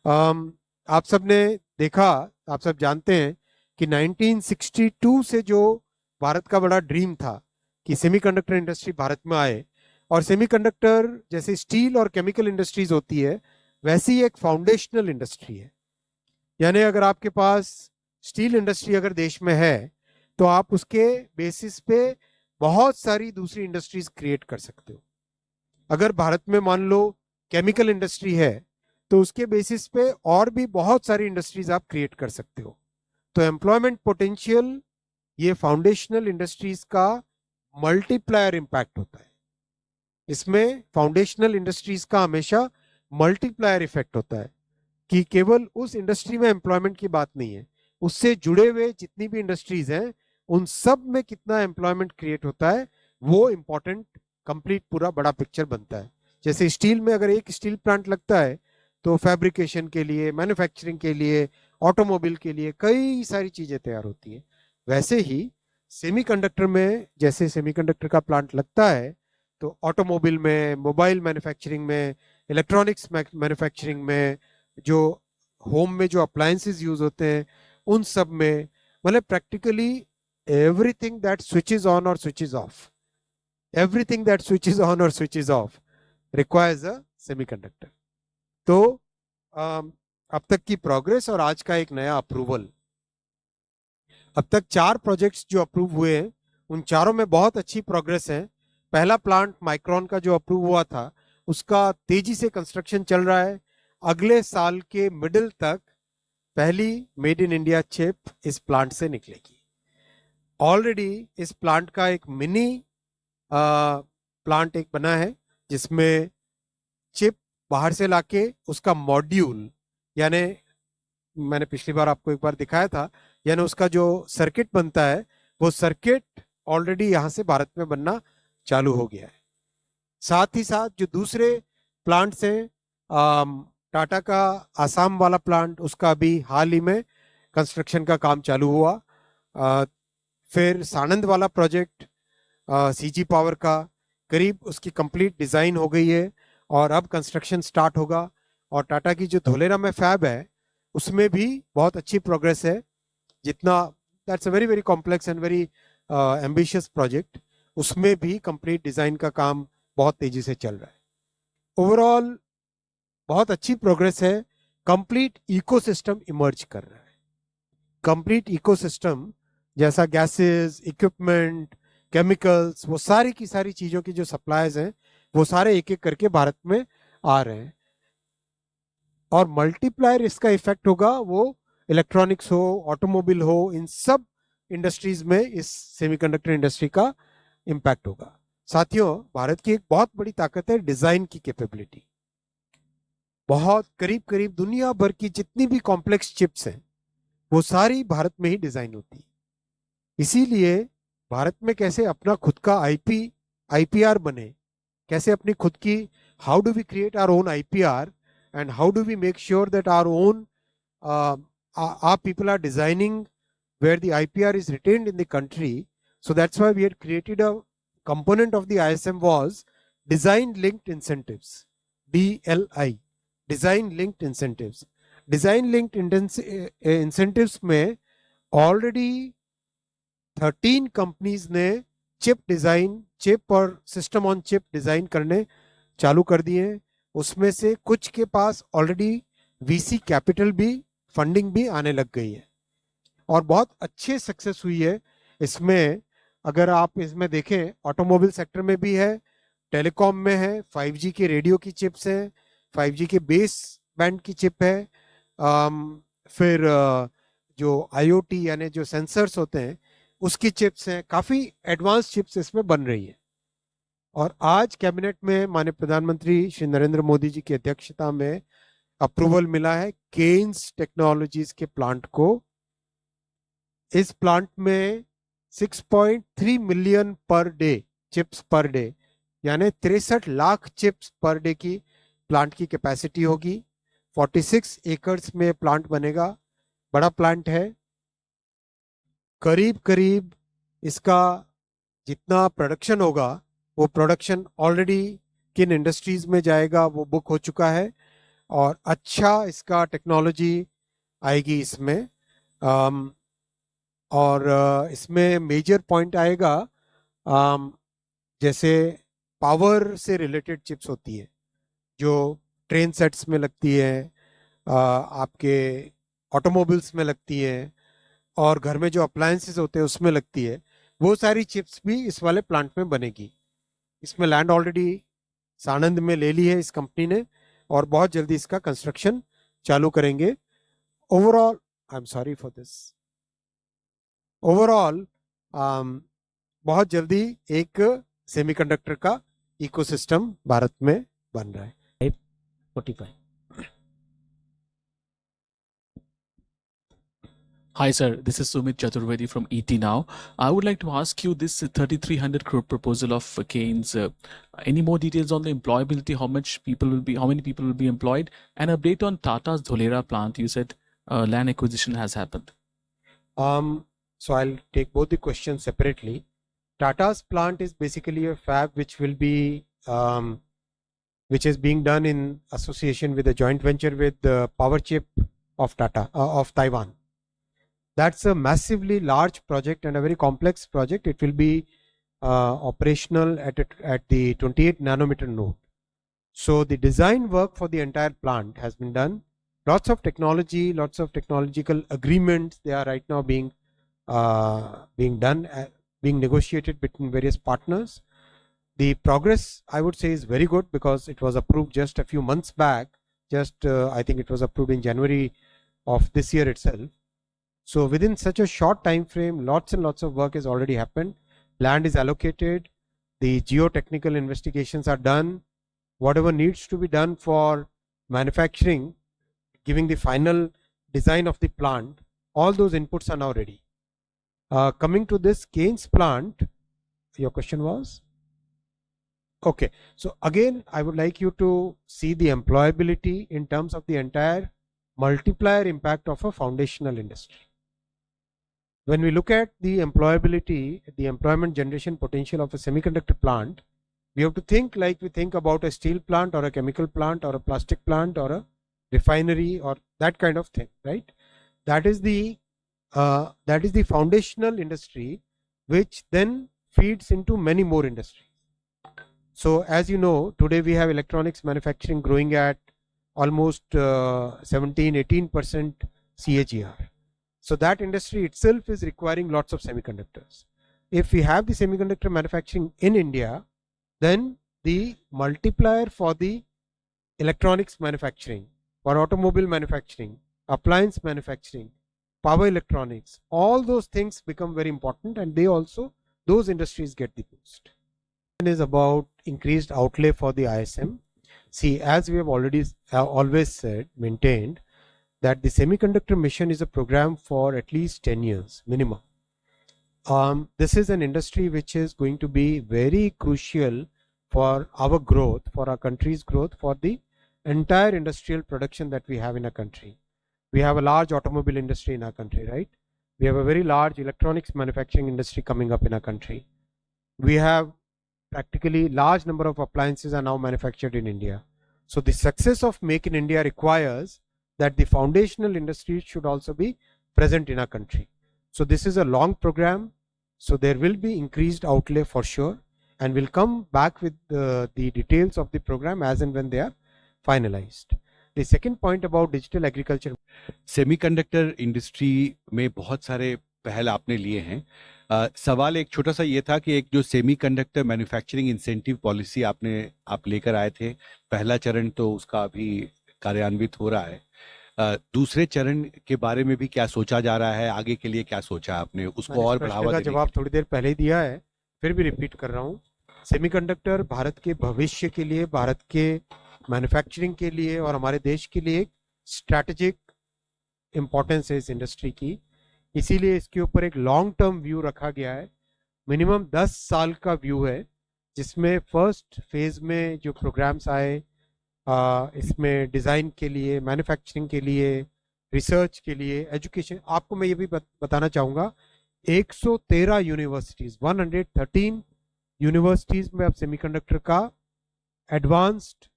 आप सब ने देखा, आप सब जानते हैं कि 1962 से जो भारत का बड़ा ड्रीम था कि सेमीकंडक्टर इंडस्ट्री भारत में आए, और सेमीकंडक्टर जैसे स्टील और केमिकल इंडस्ट्रीज होती है वैसी एक फाउंडेशनल इंडस्ट्री है। यानी अगर आपके पास स्टील इंडस्ट्री अगर देश में है तो आप उसके बेसिस पे बहुत सारी दूसरी इंडस्ट्रीज क्रिएट कर सकते हो। अगर भारत में मान लो केमिकल इंडस्ट्री है तो उसके बेसिस पे और भी बहुत सारी इंडस्ट्रीज आप क्रिएट कर सकते हो। तो एम्प्लॉयमेंट पोटेंशियल, ये फाउंडेशनल इंडस्ट्रीज का मल्टीप्लायर इंपैक्ट होता है। इसमें फाउंडेशनल इंडस्ट्रीज का हमेशा मल्टीप्लायर इफेक्ट होता है कि केवल उस इंडस्ट्री में एम्प्लॉयमेंट की बात नहीं है, उससे जुड़े हुए जितनी भी इंडस्ट्रीज हैं उन सब में कितना एम्प्लॉयमेंट क्रिएट होता है, वो इंपॉर्टेंट कंप्लीट पूरा बड़ा पिक्चर बनता है। जैसे स्टील में अगर एक स्टील प्लांट लगता है तो फैब्रिकेशन के लिए, मैन्युफैक्चरिंग के लिए, ऑटोमोबाइल के लिए कई सारी चीजें तैयार होती हैं। वैसे ही सेमीकंडक्टर में जैसे सेमीकंडक्टर का प्लांट लगता है तो ऑटोमोबाइल में, मोबाइल मैन्युफैक्चरिंग में, इलेक्ट्रॉनिक्स मैन्युफैक्चरिंग में, जो होम में जो अप्लायंसेस यूज होते हैं उन सब में, मतलब practically everything that switches on और switches off, everything that switches on और switches off requires a semiconductor. तो अब तक की प्रोग्रेस और आज का एक नया अप्रूवल। अब तक 4 प्रोजेक्ट्स जो अप्रूव हुए हैं उन चारों में बहुत अच्छी प्रोग्रेस है। पहला प्लांट माइक्रोन का जो अप्रूव हुआ था उसका तेजी से कंस्ट्रक्शन चल रहा है। अगले साल के मिडिल तक पहली मेड इन इंडिया चिप इस प्लांट से निकलेगी। ऑलरेडी इस प्लांट का एक मिनी प्लांट एक बना है जिसमें चिप बाहर से लाके उसका मॉड्यूल, यानी मैंने पिछली बार आपको एक बार दिखाया था, यानी उसका जो सर्किट बनता है वो सर्किट ऑलरेडी यहाँ से भारत में बनना चालू हो गया है। साथ ही साथ जो दूसरे प्लांट्स हैं, टाटा का आसाम वाला प्लांट, उसका अभी हाल ही में कंस्ट्रक्शन का काम चालू हुआ। फिर सानंद वाला प्रोजेक्ट सीजी पावर का, करीब उसकी कंप्लीट डिजाइन हो गई है और अब कंस्ट्रक्शन स्टार्ट होगा। और टाटा की जो धोलेरा में फैब है उसमें भी बहुत अच्छी प्रोग्रेस है। जितना, that's a very very complex and very ambitious project, उसमें भी कंप्लीट डिजाइन का काम बहुत तेजी से चल रहा है। ओवरऑल बहुत अच्छी प्रोग्रेस है। कंप्लीट इकोसिस्टम इमर्ज कर रहा है। कंप्लीट इकोसिस्टम जैसा गैसेस, इक्विपमेंट, केमिकल्स, वो सारी की सारी चीजों की जो सप्लाईज हैं वो सारे एक एक करके भारत में आ रहे हैं। और मल्टीप्लायर इसका इफेक्ट होगा वो इलेक्ट्रॉनिक्स हो, ऑटोमोबाइल हो, इन सब इंडस्ट्रीज में इस सेमीकंडक्टर इंडस्ट्री का इम्पैक्ट होगा। साथियों, भारत की एक बहुत बड़ी ताकत है डिजाइन की कैपेबिलिटी। बहुत करीब करीब दुनिया भर की जितनी भी कॉम्प्लेक्स चिप्स हैं वो सारी भारत में ही डिजाइन होती है। इसीलिए भारत में कैसे अपना खुद का आईपीआर बने, कैसे अपनी खुद की, how do we create our own IPR and how do we make sure that our own our people are designing where the IPR is retained in the country. So that's why we had created a component of the ISM was design linked incentives, DLI, design linked incentives. Design linked incentives में already 13 companies ने chip और system on chip design करने चालू कर दिए हैं। उसमें से कुछ के पास ऑलरेडी वीसी कैपिटल भी, फंडिंग भी आने लग गई है और बहुत अच्छे सक्सेस हुई है इसमें। अगर आप इसमें देखें, ऑटोमोबाइल सेक्टर में भी है, टेलीकॉम में है, 5G के रेडियो की चिप्स हैं, 5G के बेस बैंड की चिप है, फिर जो आईओटी यानी जो सेंसर्स होते हैं उसकी चिप्स हैं, काफ़ी एडवांस चिप्स इसमें बन रही है। और आज कैबिनेट में माननीय प्रधानमंत्री श्री नरेंद्र मोदी जी की अध्यक्षता में अप्रूवल मिला है केन्स टेक्नोलॉजीज के प्लांट को। इस प्लांट में 6.3 million per day chips per day, यानी 63 लाख चिप्स पर डे की प्लांट की कैपेसिटी होगी। 46 एकर्स में प्लांट बनेगा, बड़ा प्लांट है। करीब करीब इसका जितना प्रोडक्शन होगा वो प्रोडक्शन ऑलरेडी किन इंडस्ट्रीज में जाएगा वो बुक हो चुका है। और अच्छा इसका टेक्नोलॉजी आएगी इसमें। और इसमें मेजर पॉइंट आएगा, जैसे पावर से रिलेटेड चिप्स होती है जो ट्रेन सेट्स में लगती है, आपके ऑटोमोबाइल्स में लगती है, और घर में जो अप्लायंसेस होते हैं उसमें लगती है, वो सारी चिप्स भी इस वाले प्लांट में बनेगी। इसमें लैंड ऑलरेडी सानंद में ले ली है इस कंपनी ने, और बहुत जल्दी इसका कंस्ट्रक्शन चालू करेंगे। Overall I am sorry for this, overall बहुत जल्दी एक सेमीकंडक्टर का इकोसिस्टम भारत में बन रहा है। 45। Hi, sir. This is Sumit Chaturvedi from ET Now. I would like to ask you this 3,300 crore proposal of Keynes. Any more details on the employability? How many people will be employed? An update on Tata's Dholera plant. You said land acquisition has happened. So I'll take both the questions separately. Tata's plant is basically a fab which will be which is being done in association with a joint venture with the Powerchip of Tata of Taiwan. That's a massively large project and a very complex project. It will be operational at the 28 nanometer node. So the design work for the entire plant has been done. Lots of technology, lots of technological agreements, they are right now being done, being negotiated between various partners. The progress, I would say, is very good because it was approved just a few months back. I think it was approved in January of this year itself. So within such a short time frame, lots and lots of work has already happened. Land is allocated, the geotechnical investigations are done. Whatever needs to be done for manufacturing, giving the final design of the plant, all those inputs are now ready. Coming to this Keynes plant, your question was? Okay, so again, I would like you to see the employability in terms of the entire multiplier impact of a foundational industry. When we look at the employability, the employment generation potential of a semiconductor plant, we have to think like we think about a steel plant or a chemical plant or a plastic plant or a refinery or that kind of thing, right? That is the foundational industry which then feeds into many more industries. So as you know, today we have electronics manufacturing growing at almost 17-18% CAGR. So that industry itself is requiring lots of semiconductors. If we have the semiconductor manufacturing in India, then the multiplier for the electronics manufacturing, for automobile manufacturing, appliance manufacturing, power electronics, all those things become very important, and those industries get the boost. Is about increased outlay for the ISM. See, as we have always said, maintained that the semiconductor mission is a program for at least 10 years minimum. This is an industry which is going to be very crucial for our growth, for our country's growth, for the entire industrial production that we have in our country. We have a large automobile industry in our country, right? We have a very large electronics manufacturing industry coming up in our country. We have practically large number of appliances are now manufactured in India. So the success of Make in India requires that the foundational industries should also be present in our country. So this is a long program. So there will be increased outlay for sure, and we'll come back with the details of the program as and when they are finalized. The second point about digital agriculture. Semiconductor industry में बहुत सारे पहल आपने लिए हैं। सवाल एक छोटा सा ये था कि एक जो सेमीकंडक्टर मैन्युफैक्चरिंग इंसेंटिव पॉलिसी आप लेकर आए थे, पहला चरण तो उसका अभी कार्यान्वित हो रहा है, दूसरे चरण के बारे में भी क्या सोचा जा रहा है, आगे के लिए क्या सोचा आपने, उसको और बढ़ावा देने का जवाब थोड़ी देर पहले ही दिया है, फिर भी रिपीट कर रहा हूँ। सेमीकंडक्टर भारत के भविष्य के लिए, भारत के मैन्युफैक्चरिंग के लिए और हमारे देश के लिए स्ट्रैटेजिक इंपॉर्टेंस है इस इंडस्ट्री की, इसीलिए इसके ऊपर एक लॉन्ग टर्म व्यू रखा गया है। मिनिमम 10 साल का व्यू है, जिसमें फर्स्ट फेज में जो प्रोग्राम्स आए, इसमें डिज़ाइन के लिए, मैन्युफैक्चरिंग के लिए, रिसर्च के लिए, एजुकेशन, आपको मैं ये भी बताना चाहूँगा 113 यूनिवर्सिटीज़, 113 यूनिवर्सिटीज़ में अब सेमीकंडक्टर का एडवांस्ड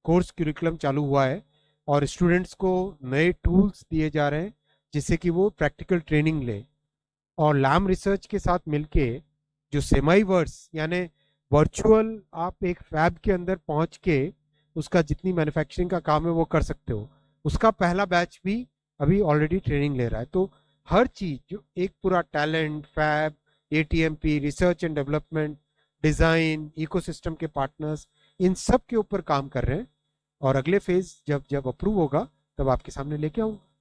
कोर्स करिकुलम चालू हुआ है, और स्टूडेंट्स को नए टूल्स दिए जा रहे हैं जिससे कि वो प्रैक्टिकल ट्रेनिंग ले। और लैम रिसर्च के साथ मिलके जो सेमाईवर्स यानी वर्चुअल आप एक फैब के अंदर पहुंच के उसका जितनी मैन्युफैक्चरिंग का काम है वो कर सकते हो, उसका पहला बैच भी अभी ऑलरेडी ट्रेनिंग ले रहा है। तो हर चीज जो एक पूरा talent, fab, ATMP, research and development, design, ecosystem के पार्टनर्स, इन सब के ऊपर काम कर रहे हैं। और अगले फेज जब जब अप्रूव होगा तब आपके सामने लेके आऊंगा।